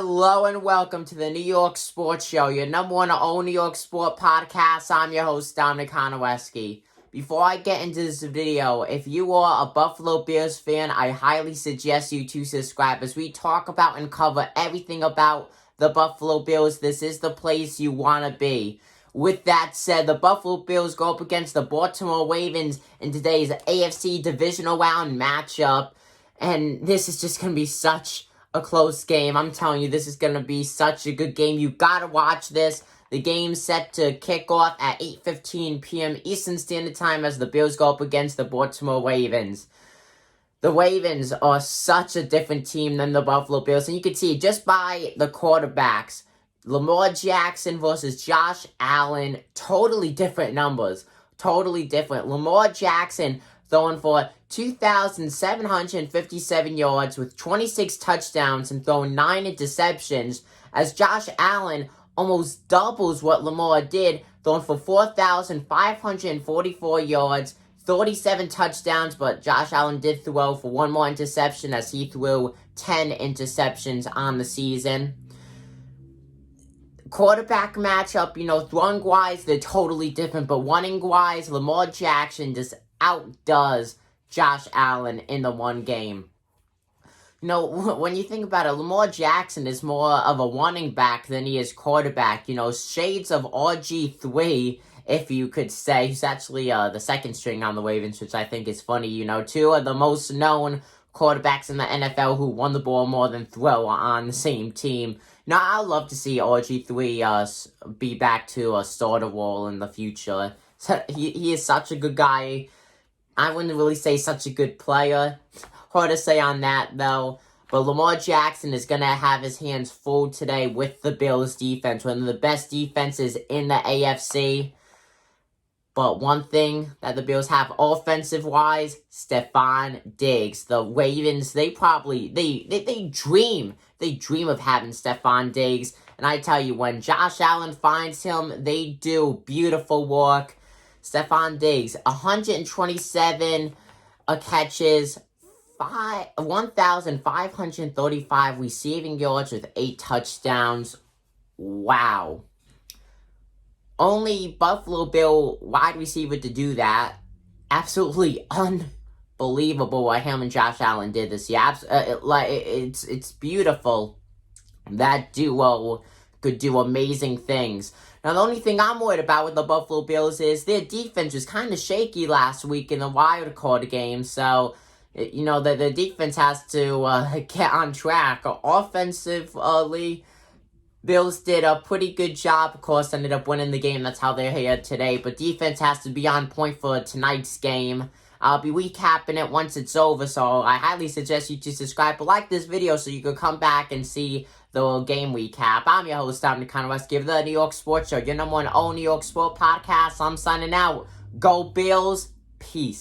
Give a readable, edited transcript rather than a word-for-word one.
Hello and welcome to the New York Sports Show, your number one all New York sport podcast. I'm your host, Dominic Konowski. Before I get into this video, if you are a Buffalo Bills fan, I highly suggest you to subscribe as we talk about and cover everything about the Buffalo Bills. This is the place you want to be. With that said, the Buffalo Bills go up against the Baltimore Ravens in today's AFC Divisional round matchup. And this is just going to be such a close game. I'm telling you, this is going to be such a good game. You got to watch this. The game's set to kick off at 8:15 p.m. Eastern Standard Time as the Bills go up against the Baltimore Ravens. The Ravens are such a different team than the Buffalo Bills, and you can see just by the quarterbacks. Lamar Jackson versus Josh Allen, totally different numbers. Totally different. Lamar Jackson throwing for 2,757 yards with 26 touchdowns and throwing 9 interceptions, as Josh Allen almost doubles what Lamar did, throwing for 4,544 yards, 37 touchdowns, but Josh Allen did throw for one more interception as he threw 10 interceptions on the season. Quarterback matchup, throwing-wise, they're totally different, but running-wise, Lamar Jackson just outdoes Josh Allen in the one game. When you think about it, Lamar Jackson is more of a running back than he is quarterback. Shades of RG3, if you could say. He's actually the second string on the Ravens, which I think is funny. Two of the most known quarterbacks in the NFL who won the ball more than throw on the same team. I'd love to see RG3 be back to a starter role in the future. He is such a good guy. I wouldn't really say such a good player. Hard to say on that, though. But Lamar Jackson is going to have his hands full today with the Bills defense, one of the best defenses in the AFC. But one thing that the Bills have offensive-wise, Stefon Diggs. The Ravens, they dream of having Stefon Diggs. And I tell you, when Josh Allen finds him, they do beautiful work. Stefon Diggs, 127 catches, 1,535 receiving yards with 8 touchdowns. Wow. Only Buffalo Bill wide receiver to do that. Absolutely unbelievable what him and Josh Allen did this year. It's beautiful. That duo could do amazing things. Now, the only thing I'm worried about with the Buffalo Bills is their defense was kind of shaky last week in the wild card game. So, the defense has to get on track. Offensively, Bills did a pretty good job. Of course, ended up winning the game. That's how they're here today. But defense has to be on point for tonight's game. I'll be recapping it once it's over, so I highly suggest you to subscribe. But like this video so you can come back and see the game recap. I'm your host, Dominic Konowski of the New York Sports Show, your number one all New York sport podcast. I'm signing out. Go Bills. Peace.